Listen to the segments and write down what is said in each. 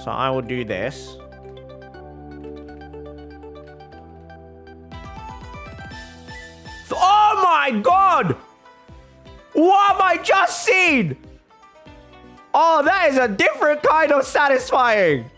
So I will do this. Oh my god! What have I just seen? Oh, that is a different kind of satisfying.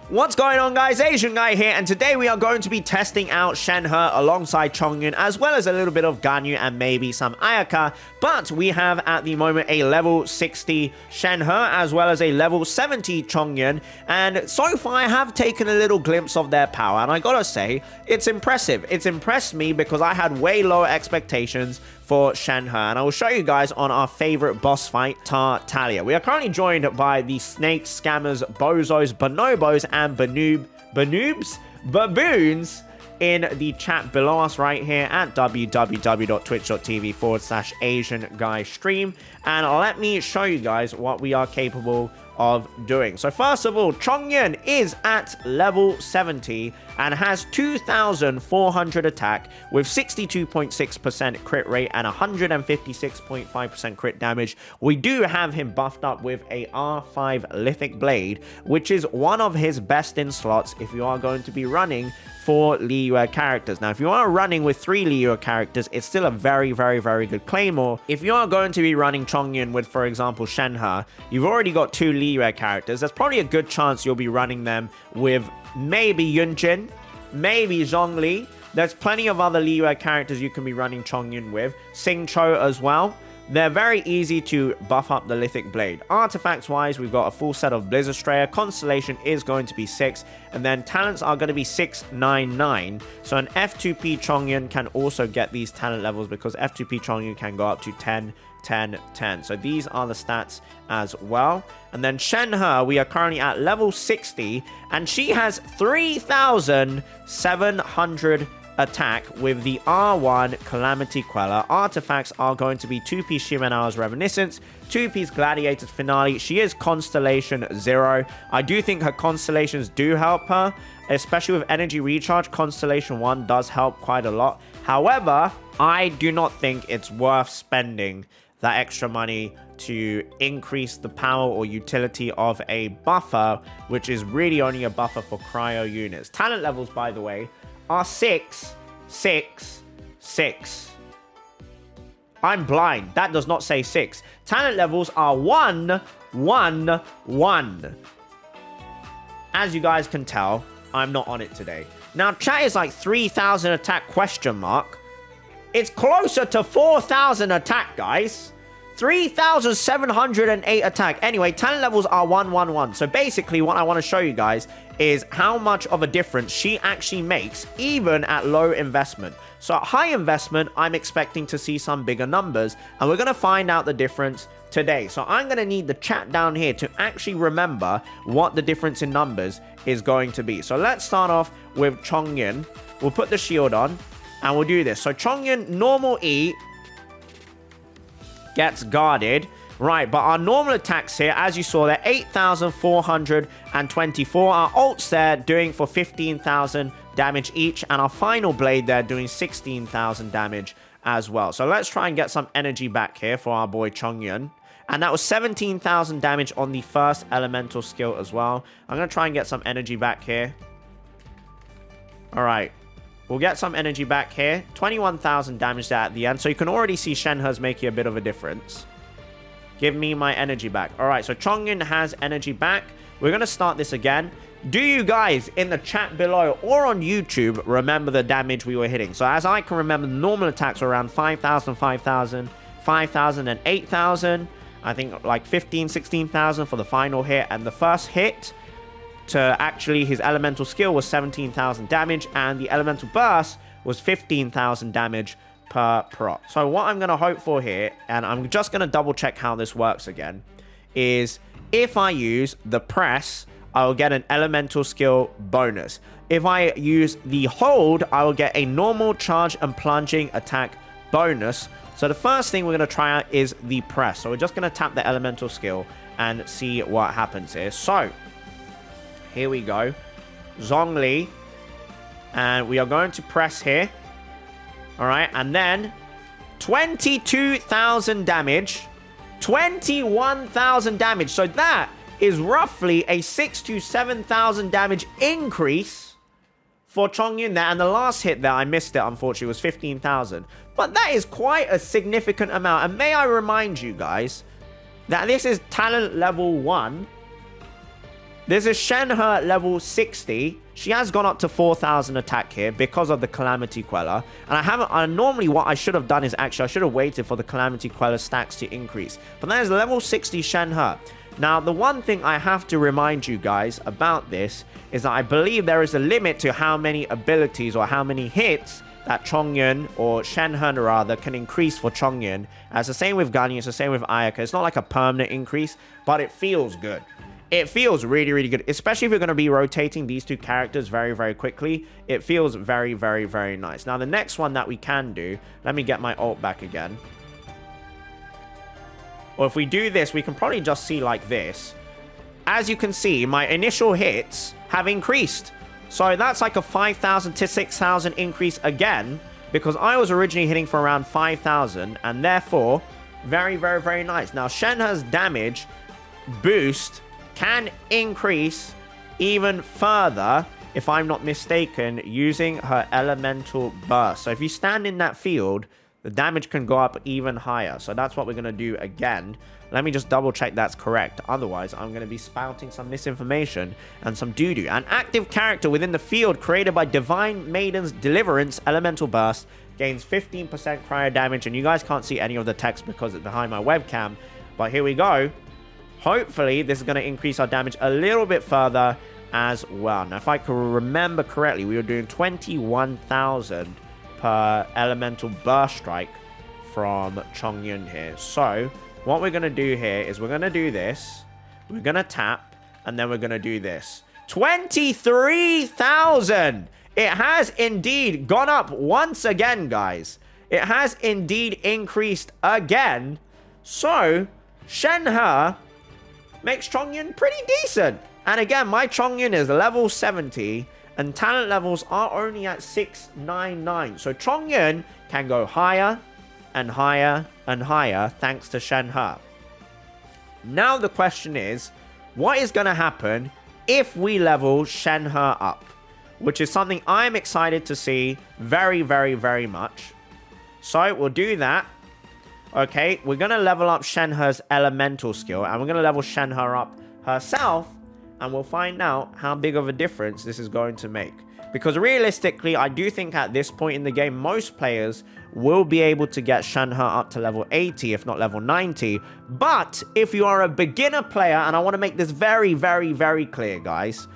What's going on, guys? Asian Guy here, and today we are going to be testing out Shenhe alongside Chongyun, as well as a little bit of Ganyu and maybe some Ayaka. But we have at the moment a level 60 Shenhe, as well as a level 70 Chongyun, and so far I have taken a little glimpse of their power, and I gotta say, it's impressive. It's impressed me because I had way lower expectations for Shenhe, and I will show you guys on our favorite boss fight, Talia. We are currently joined by the snakes, scammers, bozos, bonobos, and baboons in the chat below us right here at www.twitch.tv/AsianGuyStream. And let me show you guys what we are capable of doing. So first of all, Chongyun is at level 70 and has 2,400 attack with 62.6% crit rate and 156.5% crit damage. We do have him buffed up with a R5 lithic blade, which is one of his best in slots if you are going to be running 4 Liyue characters. Now, if you are running with 3 Liyue characters, it's still a very, very, very good claymore. If you are going to be running Chongyun with, for example, Shenhe, you've already got 2 Liyue characters. There's probably a good chance you'll be running them with maybe Yunjin, maybe Zhongli. There's plenty of other Liyue characters you can be running Chongyun with. Xingqiu as well. They're very easy to buff up the Lithic Blade. Artifacts-wise, we've got a full set of Blizzard Strayer. Constellation is going to be 6. And then talents are going to be 6, 9, 9. So an F2P Chongyun can also get these talent levels because F2P Chongyun can go up to 10, 10, 10. So these are the stats as well. And then Shenhe, we are currently at level 60. And she has 3,700 attack with the R1 Calamity Queller. Artifacts are going to be 2-piece Shimenao's Reminiscence, 2-piece Gladiator's Finale. She is Constellation 0. I do think her Constellations do help her, especially with Energy Recharge. Constellation 1 does help quite a lot. However, I do not think it's worth spending that extra money to increase the power or utility of a buffer, which is really only a buffer for cryo units. Talent levels, by the way, are 6, 6, 6. I'm blind. That does not say 6. Talent levels are 1, 1, 1. As you guys can tell, I'm not on it today. Now, chat is like 3,000 attack question mark. It's closer to 4,000 attack, guys. 3,708 attack. Anyway, talent levels are 1, 1, 1. So basically, what I want to show you guys is how much of a difference she actually makes, even at low investment. So at high investment, I'm expecting to see some bigger numbers, and we're going to find out the difference today. So I'm going to need the chat down here to actually remember what the difference in numbers is going to be. So let's start off with Chongyun. We'll put the shield on, and we'll do this. So Chongyun, normal E, gets guarded. Right, but our normal attacks here, as you saw, they're 8,424. Our ults there doing for 15,000 damage each. And our final blade there doing 16,000 damage as well. So let's try and get some energy back here for our boy Chongyun. And that was 17,000 damage on the first elemental skill as well. I'm going to try and get some energy back here. Alright. We'll get some energy back here. 21,000 damage there at the end. So you can already see Shenhe's making a bit of a difference. Give me my energy back. All right, so Chongyun has energy back. We're going to start this again. Do you guys in the chat below or on YouTube remember the damage we were hitting? So as I can remember, the normal attacks were around 5,000, 5,000, 5,000, and 8,000. I think like 15, 16,000 for the final hit. And the first hit to actually his elemental skill was 17,000 damage. And the elemental burst was 15,000 damage per proc. So what I'm going to hope for here, and I'm just going to double check how this works again, is if I use the press, I will get an elemental skill bonus. If I use the hold, I will get a normal charge and plunging attack bonus. So the first thing we're going to try out is the press. So we're just going to tap the elemental skill and see what happens here. So here we go. Zhongli. And we are going to press here. All right, and then 22,000 damage 21,000 damage. So that is roughly a 6,000 to 7,000 damage increase for Chongyun there. And the last hit there, I missed it, unfortunately, was 15,000. But that is quite a significant amount. And may I remind you guys that this is talent level 1. This is Shenhe level 60. She has gone up to 4,000 attack here because of the Calamity Queller. And normally what I should have done is actually I should have waited for the Calamity Queller stacks to increase. But that is level 60 Shenhe. Now, the one thing I have to remind you guys about this is that I believe there is a limit to how many abilities or how many hits that Chongyun, or Shenhe rather, can increase for Chongyun. It's the same with Ganyu, it's the same with Ayaka. It's not like a permanent increase, but it feels good. It feels really, really good, especially if you're going to be rotating these two characters very, very quickly. It feels very, very, very nice. Now, the next one that we can do, let me get my ult back again. Or if we do this, we can probably just see like this. As you can see, my initial hits have increased. So that's like a 5,000 to 6,000 increase again, because I was originally hitting for around 5,000, and therefore, very, very, very nice. Now, Shenhe's damage boost can increase even further, if I'm not mistaken, using her elemental burst. So if you stand in that field, the damage can go up even higher. So that's what we're going to do again. Let me just double check that's correct. Otherwise, I'm going to be spouting some misinformation and some doo-doo. An active character within the field created by Divine Maiden's Deliverance Elemental Burst gains 15% cryo damage. And you guys can't see any of the text because it's behind my webcam. But here we go. Hopefully, this is going to increase our damage a little bit further as well. Now, if I can remember correctly, we were doing 21,000 per elemental burst strike from Chongyun here. So what we're going to do here is we're going to do this, we're going to tap, and then we're going to do this. 23,000! It has indeed gone up once again, guys. It has indeed increased again. So Shenhe makes Chongyun pretty decent. And again, my Chongyun is level 70, and talent levels are only at 699. So Chongyun can go higher and higher and higher thanks to Shenhe. Now the question is, what is going to happen if we level Shenhe up? Which is something I'm excited to see very, very, very much. So we'll do that. Okay, we're going to level up Shenhe's elemental skill, and we're going to level Shenhe up herself, and we'll find out how big of a difference this is going to make. Because realistically, I do think at this point in the game, most players will be able to get Shenhe up to level 80, if not level 90. But if you are a beginner player, and I want to make this very, very, very clear, guys,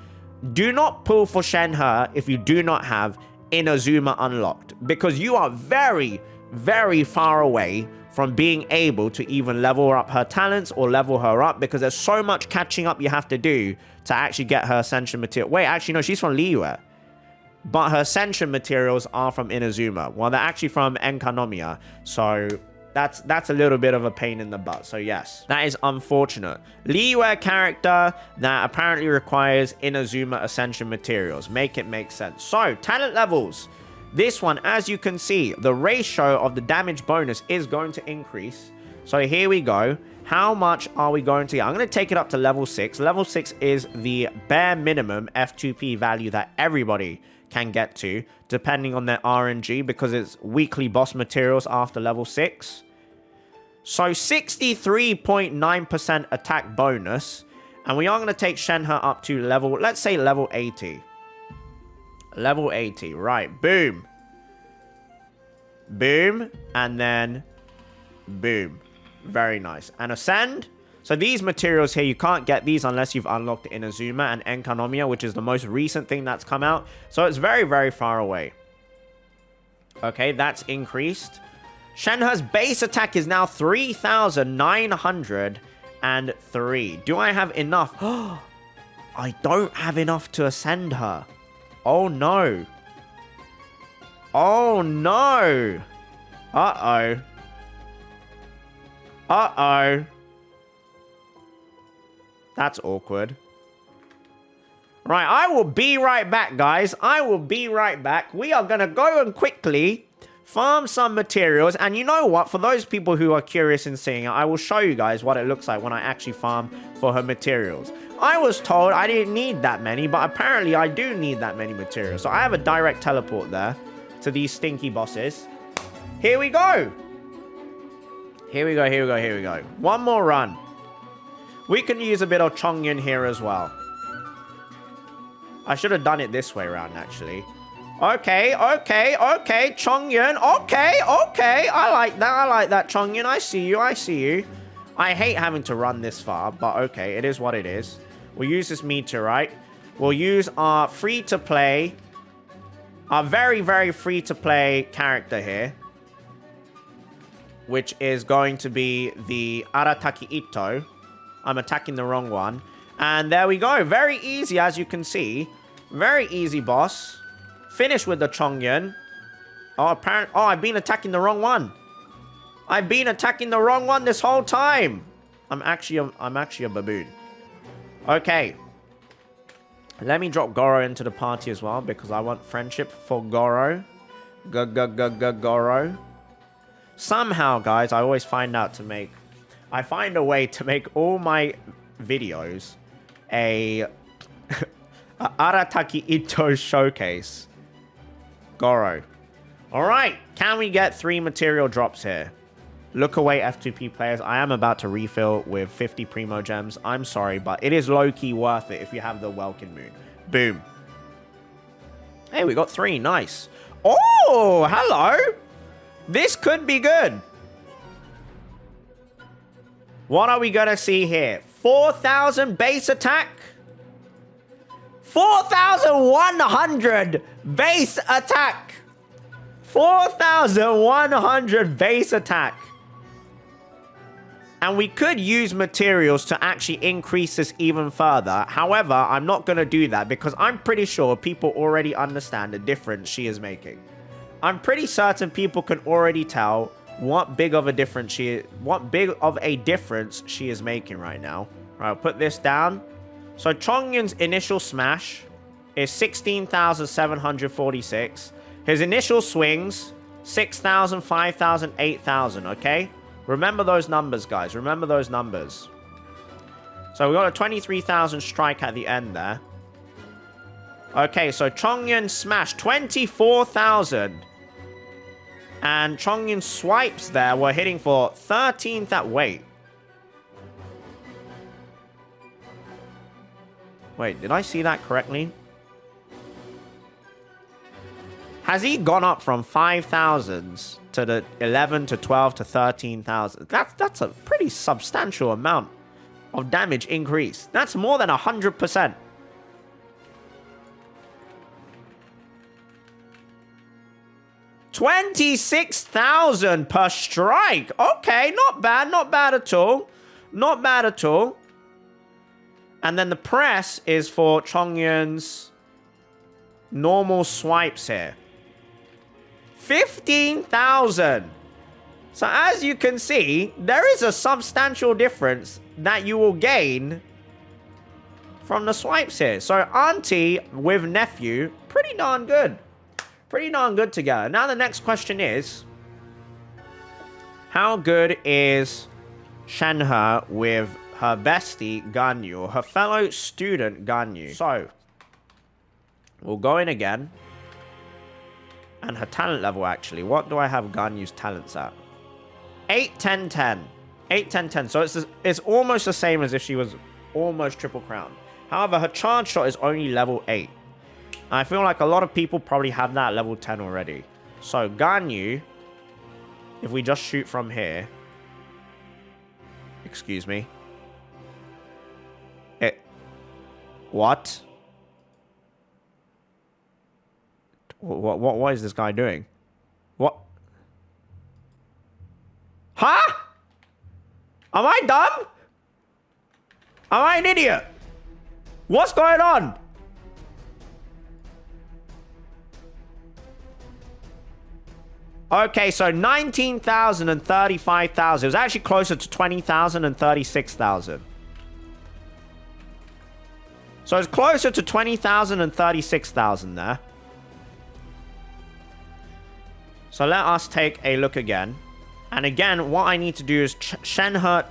do not pull for Shenhe if you do not have Inazuma unlocked. Because you are very, very far away from being able to even level up her talents or level her up, because there's so much catching up you have to do to actually get her ascension material. Wait, actually, no, she's from Liyue. But her ascension materials are from Inazuma. Well, they're actually from Enkanomiya. So that's a little bit of a pain in the butt. So yes, that is unfortunate. Liyue character that apparently requires Inazuma ascension materials. Make it make sense. So talent levels. This one, as you can see, the ratio of the damage bonus is going to increase. So here we go. How much are we going to get? I'm going to take it up to level 6. Level 6 is the bare minimum F2P value that everybody can get to, depending on their RNG, because it's weekly boss materials after level 6. So 63.9% attack bonus. And we are going to take Shenhe up to level, let's say level 80. Level 80, right, boom. Boom, and then boom. Very nice. And ascend. So these materials here, you can't get these unless you've unlocked Inazuma and Enkanomiya, which is the most recent thing that's come out. So it's very, very far away. Okay, that's increased. Shenhe's base attack is now 3,903. Do I have enough? I don't have enough to ascend her. Oh, no. Oh, no. Uh-oh. Uh-oh. That's awkward. Right, I will be right back, guys. I will be right back. We are going to go and quickly farm some materials. And you know what? For those people who are curious in seeing it, I will show you guys what it looks like when I actually farm for her materials. I was told I didn't need that many, but apparently I do need that many materials. So I have a direct teleport there to these stinky bosses. Here we go. Here we go, here we go, here we go. One more run. We can use a bit of Chongyun here as well. I should have done it this way around, actually. Okay, okay, okay. Chongyun. Okay, okay. I like that, Chongyun. I see you, I see you. I hate having to run this far, but okay, it is what it is. We'll use this meteorite. We'll use our free-to-play, our very, very free-to-play character here, which is going to be the Arataki Ito. I'm attacking the wrong one. And there we go. Very easy, as you can see. Very easy, boss. Finish with the Chongyun. Oh, apparently... Oh, I've been attacking the wrong one. I've been attacking the wrong one this whole time. I'm actually a baboon. Okay. Let me drop Goro into the party as well, because I want friendship for Goro. Goro. Somehow, guys, I always find out to make... I find a way to make all my videos a Arataki Ito showcase. Goro. Alright, can we get 3 material drops here? Look away, F2P players. I am about to refill with 50 Primo Gems. I'm sorry, but it is low-key worth it if you have the Welkin Moon. Boom. Hey, we got 3. Nice. Oh, hello. This could be good. What are we going to see here? 4,000 base attack. 4,100 base attack. 4,100 base attack. And we could use materials to actually increase this even further. However, I'm not going to do that because I'm pretty sure people already understand the difference she is making. I'm pretty certain people can already tell what big of a difference she is making right now. Right, I'll put this down. So Chongyun's initial smash is 16,746. His initial swings, 6,000, 5,000, 8,000, okay? Remember those numbers, guys. Remember those numbers. So we got a 23,000 strike at the end there. Okay, so Chongyun smash, 24,000. And Chongyun swipes there were hitting for 13,000. Wait, did I see that correctly? Has he gone up from 5,000s to the 11 to 12 to 13,000? That's a pretty substantial amount of damage increase. That's more than 100%. $26,000 per strike. Okay, not bad. Not bad at all. Not bad at all. And then the press is for Chongyun's normal swipes here. 15,000. So as you can see, there is a substantial difference that you will gain from the swipes here. So auntie with nephew, pretty darn good. Pretty darn good together. Now the next question is, how good is Shenhe with her bestie Ganyu, her fellow student Ganyu? So we'll go in again. And her talent level, actually. What do I have Ganyu's talents at? 8, 10, 10. 8, 10, 10. So it's almost the same as if she was almost triple crown. However, her charge shot is only level 8. I feel like a lot of people probably have that level 10 already. So Ganyu, if we just shoot from here. Excuse me. What? What is this guy doing? What? Huh? Am I dumb? Am I an idiot? What's going on? Okay, so 19,000 and 35,000. It was actually closer to 20,000 and 36,000. So it's closer to 20,000 and 36,000 there. So let us take a look again. And again, what I need to do is Shenhe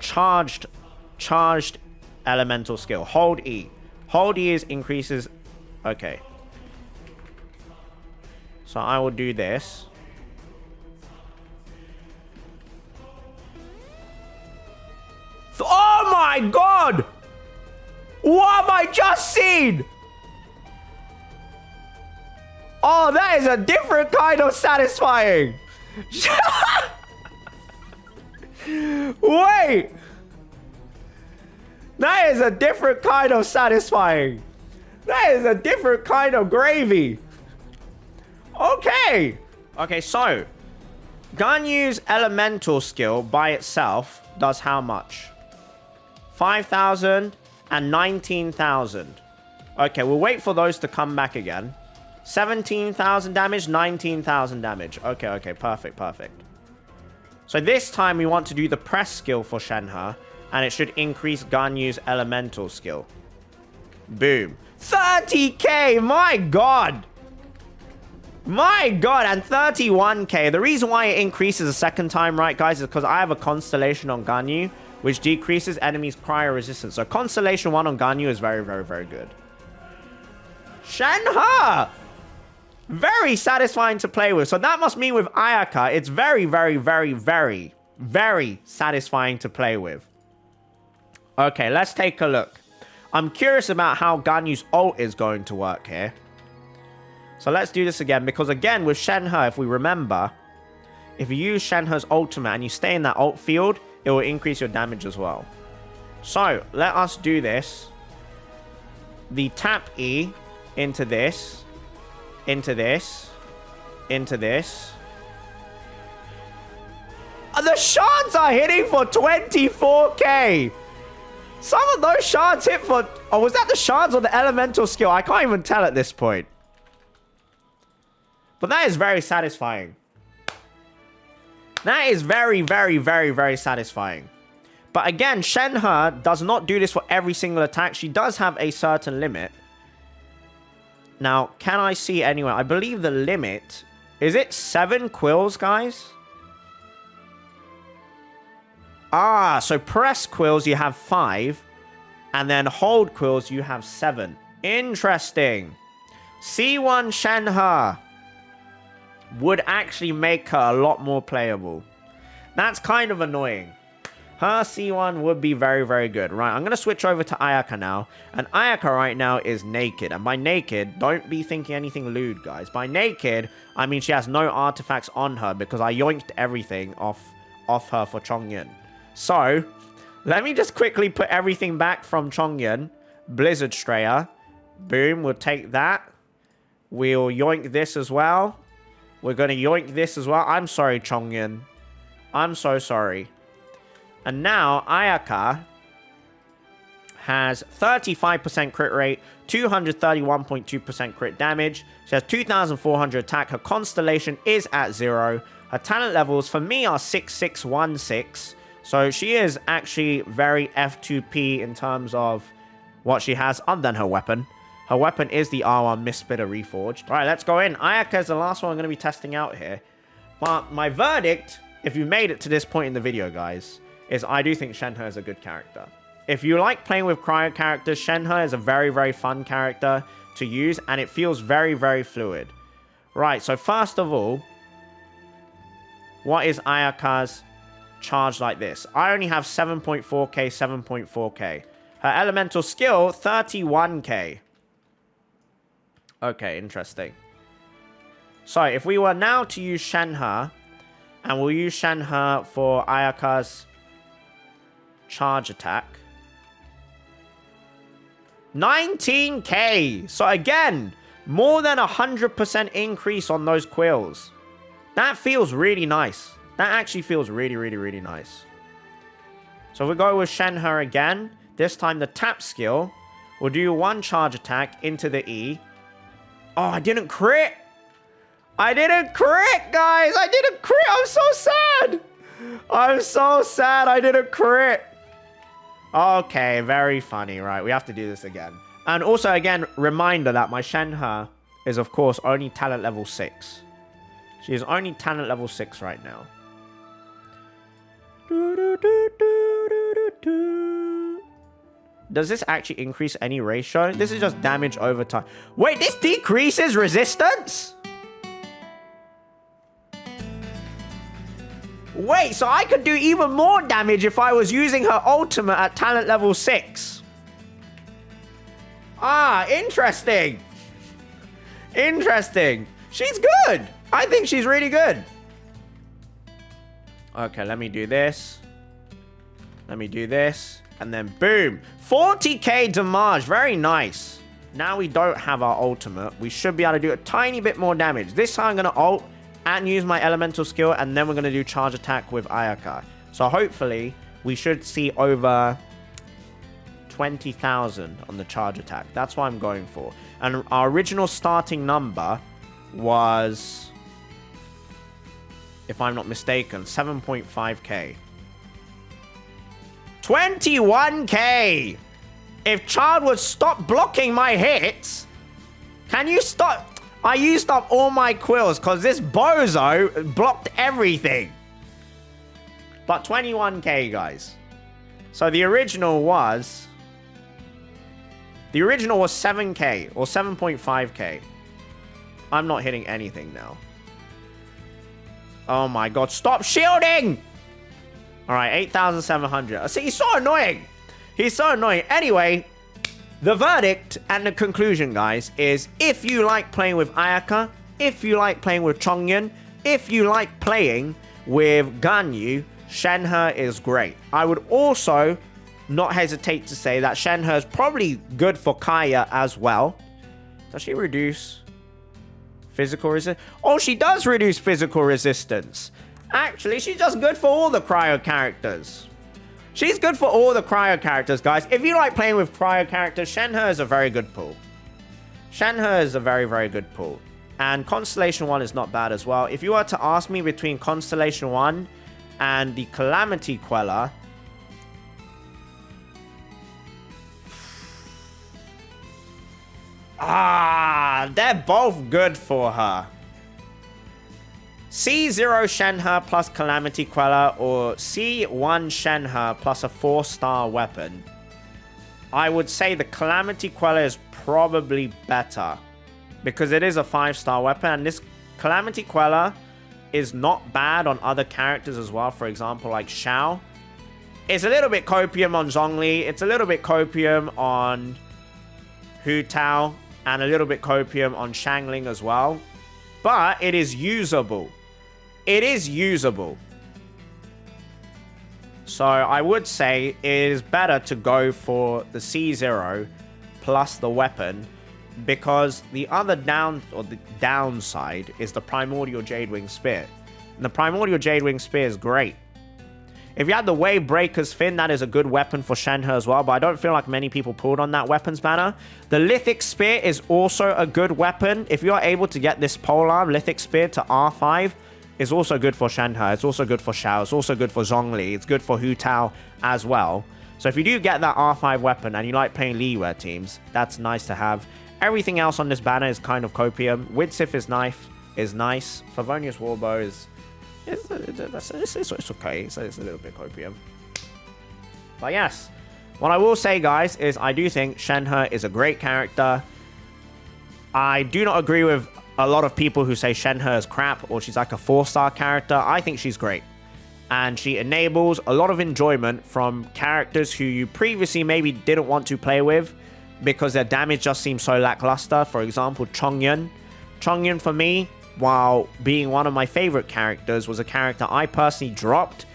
charged elemental skill. Hold E. Hold E is increases. Okay. So I will do this. Oh my god! What have I just seen? Oh, that is a different kind of satisfying. Wait. That is a different kind of satisfying. That is a different kind of gravy. Okay. Okay, so Ganyu's elemental skill by itself does how much? 5,000 and 19,000. Okay, we'll wait for those to come back again. 17,000 damage, 19,000 damage. Okay, okay, perfect, perfect. So this time we want to do the press skill for Shenhe, and it should increase Ganyu's elemental skill. Boom. 30k, my god! My god, and 31k. The reason why it increases a second time, right, guys, is because I have a Constellation on Ganyu, which decreases enemies' cryo resistance. So Constellation 1 on Ganyu is very, very, very good. Shenhe! Very satisfying to play with. So that must mean with Ayaka, it's very, very, very, very, very satisfying to play with. Okay, let's take a look. I'm curious about how Ganyu's ult is going to work here. So let's do this again, because again, with Shenhe, if we remember, if you use Shenhe's ultimate and you stay in that ult field, it will increase your damage as well. So, let us do this. The tap E into this, into this, into this. The shards are hitting for 24k. Some of those shards hit for... Oh, was that the shards or the elemental skill? I can't even tell at this point. But that is very satisfying. That is very, very, very, very satisfying. But again, Shenhe does not do this for every single attack. She does have a certain limit. Now, can I see anywhere? I believe the limit... Is it 7 quills, guys? Ah, so press quills you have 5. And then hold quills you have 7. Interesting. C1 Shenhe would actually make her a lot more playable. That's kind of annoying. Her C1 would be very, very good. Right, I'm going to switch over to Ayaka now. And Ayaka right now is naked. And by naked, don't be thinking anything lewd, guys. By naked, I mean she has no artifacts on her because I yoinked everything off her for Chongyun. So, let me just quickly put everything back from Chongyun. Blizzard Strayer. Boom, we'll take that. We'll yoink this as well. We're going to yoink this as well. I'm sorry, Chongyun. I'm so sorry. And now, Ayaka has 35% crit rate, 231.2% crit damage. She has 2,400 attack. Her constellation is at 0. Her talent levels, for me, are 6616. So she is actually very F2P in terms of what she has other than her weapon. Her weapon is the R1 Mistspitter Reforged. All right, let's go in. Ayaka is the last one I'm going to be testing out here. But my verdict, if you made it to this point in the video, guys, is I do think Shenhe is a good character. If you like playing with cryo characters, Shenhe is a very, very fun character to use, and it feels very, very fluid. Right, so first of all, what is Ayaka's charge like this? I only have 7.4k, 7.4k. Her elemental skill, 31k. Okay, interesting. So, if we were now to use Shenhe, and we'll use Shenhe for Ayaka's charge attack. 19k! So again, more than 100% increase on those quills. That feels really nice. That actually feels really, really, really nice. So if we go with Shenhe again, this time the tap skill, we'll do one charge attack into the E. Oh, I didn't crit! I didn't crit, guys! I didn't crit! I'm so sad! I'm so sad I didn't crit! Okay, very funny. Right, we have to do this again. And also, again, reminder that my Shenhe is, of course, only talent level 6. She is only talent level 6 right now. Does this actually increase any ratio? This is just damage over time. Wait, this decreases resistance? Wait, so I could do even more damage if I was using her ultimate at talent level 6. Ah, interesting. Interesting. She's good. I think she's really good. Okay, let me do this. Let me do this. And then boom. 40k damage. Very nice. Now we don't have our ultimate. We should be able to do a tiny bit more damage. This time I'm going to ult and use my elemental skill. And then we're going to do charge attack with Ayaka. So hopefully we should see over 20,000 on the charge attack. That's what I'm going for. And our original starting number was, if I'm not mistaken, 7.5k. 21k! If Child would stop blocking my hits, can you stop? I used up all my quills because this bozo blocked everything. But 21k, guys. So the original was 7k or 7.5k. I'm not hitting anything now. Oh my god, stop shielding! Alright, 8,700. See, he's so annoying. He's so annoying. Anyway, the verdict and the conclusion, guys, is if you like playing with Ayaka, if you like playing with Chongyun, if you like playing with Ganyu, Shenhe is great. I would also not hesitate to say that Shenhe is probably good for Kaeya as well. Does she reduce physical resistance? Oh, she does reduce physical resistance. Actually, she's just good for all the Cryo characters. She's good for all the Cryo characters, guys. If you like playing with Cryo characters, Shenhe is a very good pull. Shenhe is a very, very good pull. And Constellation 1 is not bad as well. If you were to ask me between Constellation 1 and the Calamity Queller, they're both good for her. C0 Shenhe plus Calamity Queller or C1 Shenhe plus a 4-star weapon. I would say the Calamity Queller is probably better because it is a 5-star weapon, and this Calamity Queller is not bad on other characters as well. For example, like Xiao. It's a little bit copium on Zhongli. It's a little bit copium on Hu Tao, and a little bit copium on Xiangling as well. But it is usable. It is usable. So I would say it is better to go for the C0 plus the weapon, because the other downside is the Primordial Jadewing Spear. And the Primordial Jadewing Spear is great. If you had the Wave Breaker's Fin, that is a good weapon for Shenhe as well, but I don't feel like many people pulled on that weapons banner. The Lithic Spear is also a good weapon. If you're able to get this Polearm Lithic Spear to R5, it's also good for Shenhe. It's also good for Xiao. It's also good for Zhongli. It's good for Hu Tao as well. So if you do get that R5 weapon and you like playing Liware teams, that's nice to have. Everything else on this banner is kind of copium. Widsith is nice. Favonius Warbow is... It's okay. It's a little bit copium. But yes, what I will say, guys, is I do think Shenhe is a great character. I do not agree with a lot of people who say Shenhe is crap or she's like a 4-star character. I think she's great. And she enables a lot of enjoyment from characters who you previously maybe didn't want to play with because their damage just seems so lackluster. For example, Chongyun. Chongyun, for me, while being one of my favorite characters, was a character I personally dropped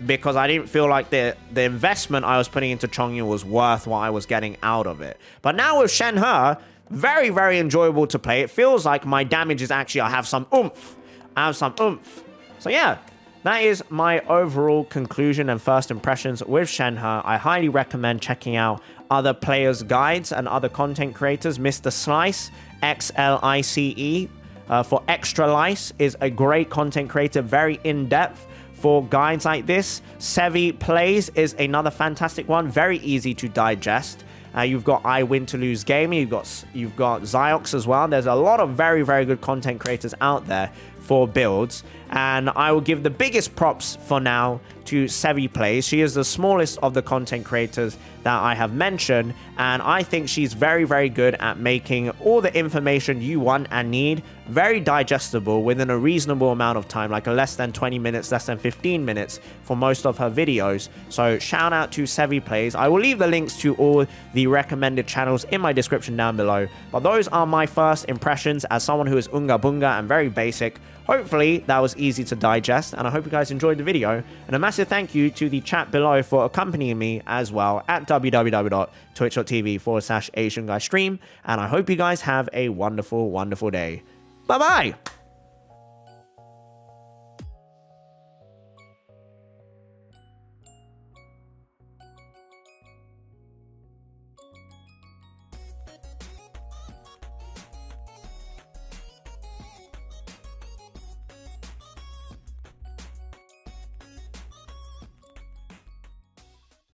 because I didn't feel like the investment I was putting into Chongyun was worth what I was getting out of it. But now with Shenhe, very, very enjoyable to play. It feels like my damage is actually, I have some oomph. So yeah, that is my overall conclusion and first impressions with Shenhe. I highly recommend checking out other players' guides and other content creators. Mr. Slice, XLICE, for Extra Lice, is a great content creator, very in-depth for guides like this. Sevi Plays is another fantastic one, very easy to digest. You've got I Win to Lose Gaming, you've got Ziox as well. There's a lot of very, very good content creators out there for builds. And I will give the biggest props for now to Sevi Plays. She is the smallest of the content creators that I have mentioned, and I think she's very, very good at making all the information you want and need very digestible within a reasonable amount of time, like a less than 20 minutes, less than 15 minutes for most of her videos. So shout out to Sevi Plays. I will leave the links to all the recommended channels in my description down below, but those are my first impressions as someone who is Unga Bunga and very basic. Hopefully that was easy to digest, and I hope you guys enjoyed the video. And a massive thank you to the chat below for accompanying me as well at www.twitch.tv/AsianGuyStream. And I hope you guys have a wonderful, wonderful day. Bye-bye!